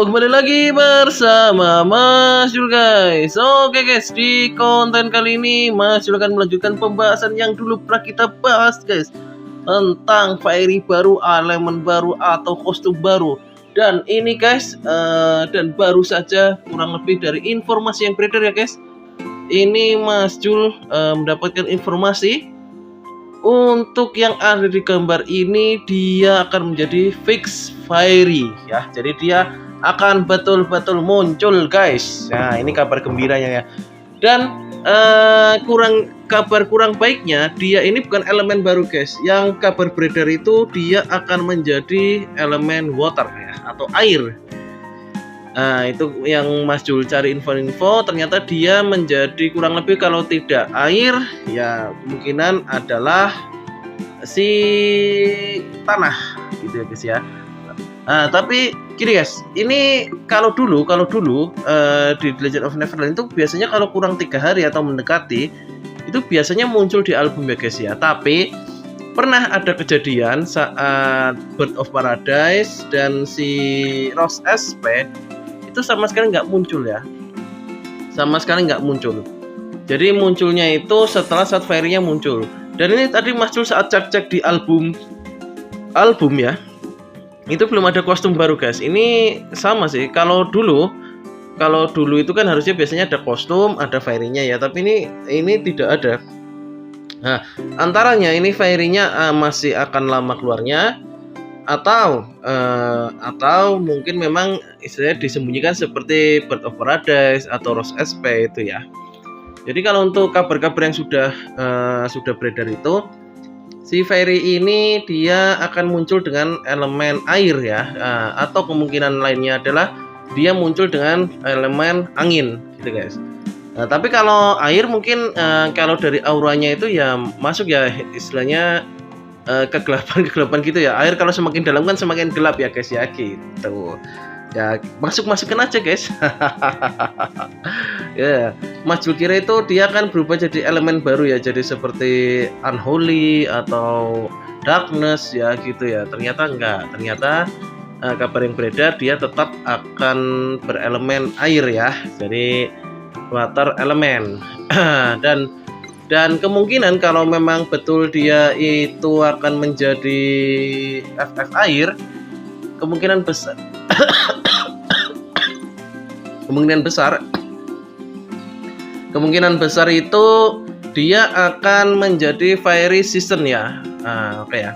Halo, kembali lagi bersama Mas Jul guys. Oke guys, di konten kali ini Mas Jul akan melanjutkan pembahasan yang dulu pernah kita bahas guys, tentang fairy baru, elemen baru atau kostum baru. Dan ini guys, dan baru saja kurang lebih dari informasi yang beredar ya guys. Ini Mas Jul mendapatkan informasi untuk yang ada di gambar ini, dia akan menjadi fix fairy ya. Jadi dia akan betul-betul muncul guys. Nah, ini kabar gembiranya ya. Dan kabar kurang baiknya, dia ini bukan elemen baru guys. Yang kabar beredar itu dia akan menjadi elemen water ya, atau air. Nah, itu yang Mas Jul cari info-info, ternyata dia menjadi kurang lebih kalau tidak air ya kemungkinan adalah si tanah gitu ya guys ya. Nah, tapi gini guys, ini kalau dulu di Legend of Neverland itu biasanya kalau kurang 3 hari atau mendekati itu biasanya muncul di album ya guys ya. Tapi pernah ada kejadian saat Bird of Paradise dan si Rose SP itu sama sekali nggak muncul ya, sama sekali nggak muncul. Jadi munculnya itu setelah saat fairy-nya muncul. Dan ini tadi Mas Jul saat cek-cek di album ya, itu belum ada kostum baru guys. Ini sama sih, kalau dulu itu kan harusnya biasanya ada kostum, ada fairy-nya ya, tapi ini tidak ada. Nah, antaranya ini fairy-nya masih akan lama keluarnya, atau mungkin memang istilahnya disembunyikan seperti Bird of Paradise atau Rose SP itu ya. Jadi kalau untuk kabar-kabar yang sudah beredar itu, si fairy ini dia akan muncul dengan elemen air ya, atau kemungkinan lainnya adalah dia muncul dengan elemen angin gitu guys. Nah, tapi kalau air mungkin kalau dari auranya itu ya masuk ya istilahnya kegelapan gitu ya. Air kalau semakin dalam kan semakin gelap ya guys ya, gitu ya. Masukin aja guys. Ya, Mas Jul kira itu dia akan berubah jadi elemen baru ya, jadi seperti unholy atau darkness ya gitu ya. Ternyata enggak, ternyata kabar yang beredar dia tetap akan berelemen air ya, jadi water element. Dan kemungkinan kalau memang betul dia itu akan menjadi FF air, kemungkinan besar kemungkinan besar itu dia akan menjadi fiery season ya. Oke ya.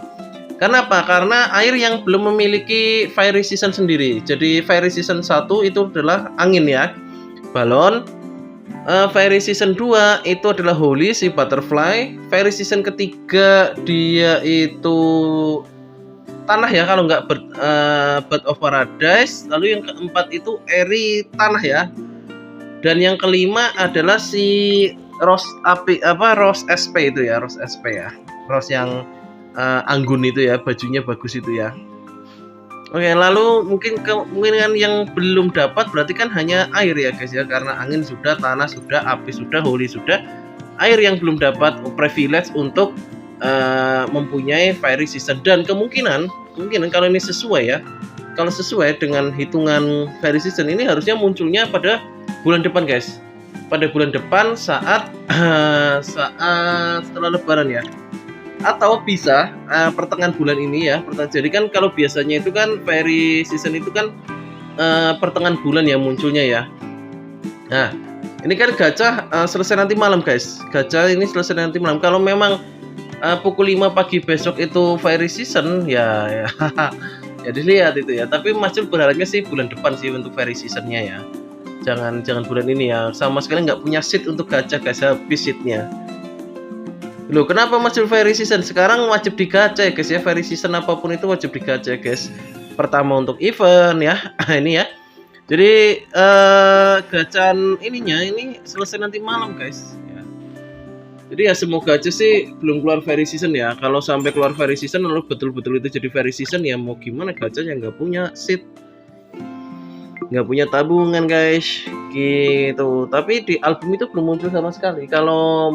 Kenapa? Karena air yang belum memiliki fiery season sendiri. Jadi fiery season 1 itu adalah angin ya, balon. Fairy season 2 itu adalah Holy, si butterfly. Fairy season ketiga dia itu tanah ya, kalau nggak Bird of Paradise. Lalu yang keempat itu Eri, tanah ya. Dan yang kelima adalah si Rose Rose SP itu ya, Rose SP ya. Rose yang anggun itu ya, bajunya bagus itu ya. Oke, lalu kemungkinan yang belum dapat berarti kan hanya air ya guys ya, karena angin sudah, tanah sudah, api sudah, holy sudah. Air yang belum dapat privilege untuk mempunyai fairy season. Dan kemungkinan kalau ini sesuai ya, kalau sesuai dengan hitungan fairy season ini harusnya munculnya pada bulan depan guys. Pada bulan depan saat setelah lebaran ya. Atau bisa pertengahan bulan ini ya. Jadi kan kalau biasanya itu kan fairy season itu kan pertengahan bulan ya munculnya ya. Nah, ini kan gacha selesai nanti malam guys. Gacha ini selesai nanti malam. Kalau memang pukul 5 pagi besok itu fairy season ya ya dilihat itu ya. Tapi Mas Jul berharapnya sih bulan depan sih untuk fairy seasonnya ya. Jangan bulan ini ya. Sama sekali nggak punya seat untuk gacha guys, habis seatnya. Loh, kenapa Mas Jul fairy season? Sekarang wajib digacha guys ya, fairy season apapun itu wajib digacha guys. Pertama untuk event ya. Ini ya. Jadi gacaan ini selesai nanti malam guys ya. Jadi ya semoga aja sih belum keluar fairy season ya. Kalau sampai keluar fairy season lalu betul-betul itu jadi fairy season ya mau gimana, gacha yang nggak punya seat, nggak punya tabungan guys gitu. Tapi di album itu belum muncul sama sekali. Kalau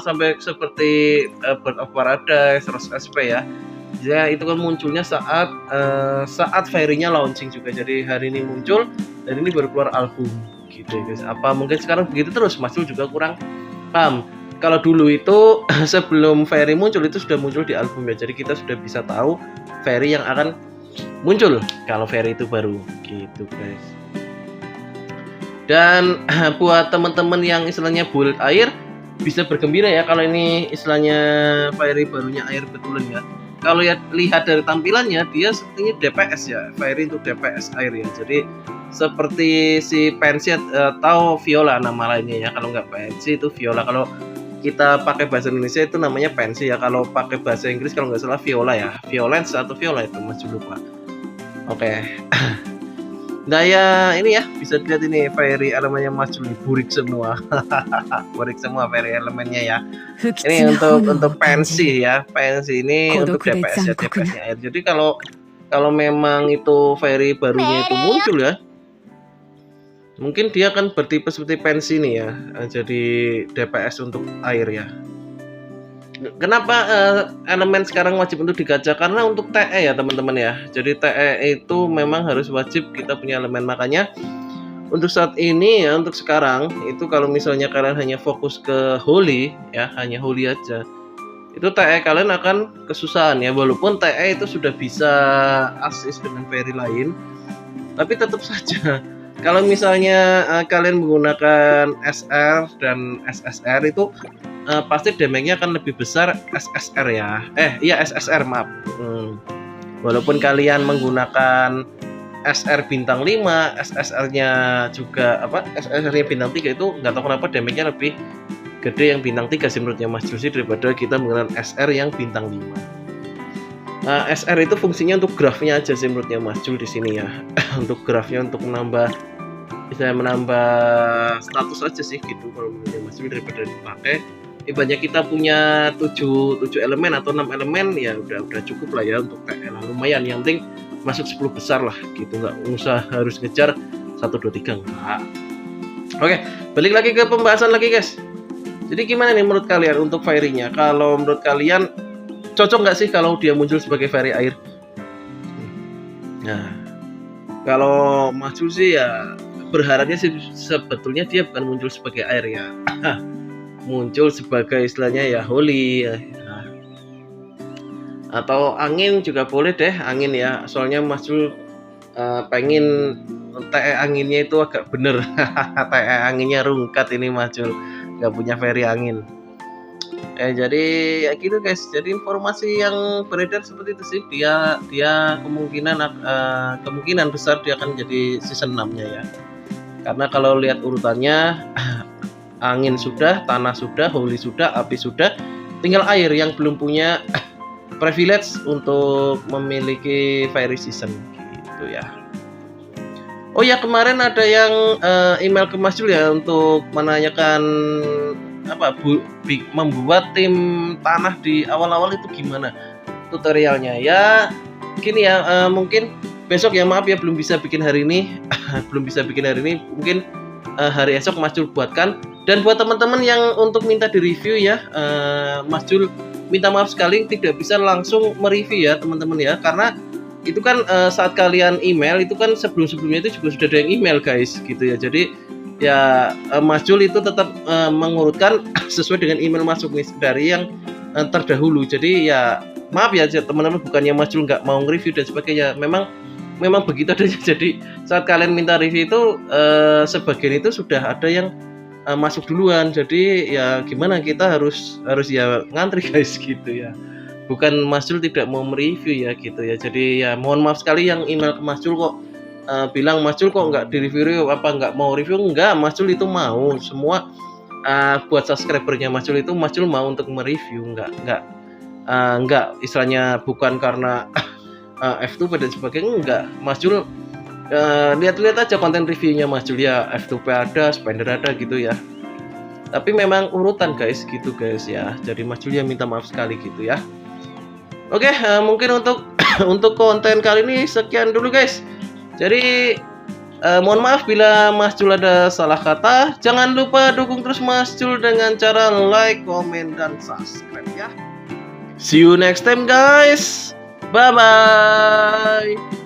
sampai seperti Bird of Paradise, Rose SP ya, Ya itu kan munculnya saat Fairy-nya launching juga. Jadi hari ini muncul dan ini baru keluar album gitu guys. Apa mungkin sekarang begitu terus? Mas Jul juga kurang paham. Kalau dulu itu sebelum Fairy muncul itu sudah muncul di album ya. Jadi kita sudah bisa tahu Fairy yang akan muncul kalau Fairy itu baru gitu guys. Dan buat teman-teman yang istilahnya build air bisa bergembira ya kalau ini istilahnya Fairy barunya air betulan ya. Kalau lihat dari tampilannya dia sepertinya DPS ya, Fairy untuk DPS air ya. Jadi seperti si Pansy atau Viola nama lainnya ya. Kalau nggak Pansy itu Viola. Kalau kita pakai bahasa Indonesia itu namanya Pansy ya. Kalau pakai bahasa Inggris kalau nggak salah Viola ya, Violence atau Viola itu masih lupa. Oke. Nah ya ini ya bisa dilihat ini Fairy elemennya Mas Jul burik semua. Burik semua Fairy elemennya ya. Ini untuk Pansy ya. Pansy ini untuk DPS ya, DPS-nya air. Jadi kalau memang itu Fairy barunya itu muncul ya, mungkin dia akan bertipe seperti Pansy nih ya. Jadi DPS untuk air ya. Kenapa elemen sekarang wajib untuk digacha? Karena untuk TE ya teman-teman ya. Jadi TE itu memang harus wajib kita punya elemen. Makanya untuk saat ini ya, untuk sekarang itu kalau misalnya kalian hanya fokus ke Holy ya, hanya Holy aja, itu TE kalian akan kesusahan ya. Walaupun TE itu sudah bisa assist dengan Fairy lain, tapi tetap saja kalau misalnya kalian menggunakan SR dan SSR itu pasti damage-nya akan lebih besar SSR ya. Iya SSR maaf. Walaupun kalian menggunakan SR bintang 5, SSR-nya juga SSR-nya bintang 3 itu nggak tahu kenapa damage-nya lebih gede yang bintang 3 sih menurutnya Mas Jul daripada kita menggunakan SR yang bintang 5. SR itu fungsinya untuk grafnya aja sih menurutnya Mas Jul di sini ya. Untuk grafnya untuk menambah status aja sih gitu kalau menurutnya Mas Jul daripada dipakai. Ibaratnya kita punya 7 elemen atau 6 elemen ya udah cukup lah ya untuk TL lumayan, yang penting masuk 10 besar lah gitu, nggak usah harus ngejar 1, 2, 3 enggak. Oke, balik lagi ke pembahasan lagi guys. Jadi gimana nih menurut kalian untuk Fairy-nya? Kalau menurut kalian cocok nggak sih kalau dia muncul sebagai Fairy air? Nah, kalau Mas Jul sih ya berharapnya sih sebetulnya dia bukan muncul sebagai air ya. Muncul sebagai istilahnya ya Holy ya. Atau angin juga boleh deh, angin ya. Soalnya Mas Jul pengen TE anginnya itu agak bener. TE anginnya rungkat ini Mas Jul, nggak punya Fairy angin. Jadi ya gitu guys. Jadi informasi yang beredar seperti itu sih. Dia kemungkinan besar dia akan jadi season 6-nya ya. Karena kalau lihat urutannya angin sudah, tanah sudah, Holy sudah, api sudah, tinggal air yang belum punya privilege untuk memiliki Fairy season gitu ya. Oh ya, kemarin ada yang email ke Mas Jul ya untuk menanyakan membuat tim tanah di awal-awal itu gimana tutorialnya ya. Gini ya, mungkin besok ya, maaf ya belum bisa bikin hari ini. Mungkin hari esok Mas Jul buatkan. Dan buat teman-teman yang untuk minta di review ya, Mas Jul minta maaf sekali tidak bisa langsung mereview ya teman-teman ya, karena itu kan saat kalian email itu kan sebelum-sebelumnya itu juga sudah ada yang email guys gitu ya. Jadi ya Mas Jul itu tetap mengurutkan sesuai dengan email masuk dari yang terdahulu. Jadi ya maaf ya teman-teman, bukannya Mas Jul nggak mau nge-review dan sebagainya, memang begitu adanya. Jadi saat kalian minta review itu sebagian itu sudah ada yang masuk duluan. Jadi ya gimana, kita harus ya ngantri guys gitu ya. Bukan Mas Jul tidak mau mereview ya gitu ya. Jadi ya mohon maaf sekali yang email ke Mas Jul kok bilang Mas Jul kok nggak di review, apa nggak mau review. Enggak, Mas Jul itu mau semua. Buat subscribernya Mas Jul itu Mas Jul mau untuk mereview. Enggak istilahnya bukan karena F2P dan sebagainya, enggak. Mas Jul lihat-lihat aja konten reviewnya Mas Jul ya, F2P ada, Spender ada gitu ya. Tapi memang urutan guys gitu guys ya. Jadi Mas Jul ya minta maaf sekali gitu ya. Oke, mungkin untuk untuk konten kali ini sekian dulu guys. Jadi mohon maaf bila Mas Jul ada salah kata. Jangan lupa dukung terus Mas Jul dengan cara like, komen, dan subscribe ya. See you next time guys. Bye bye.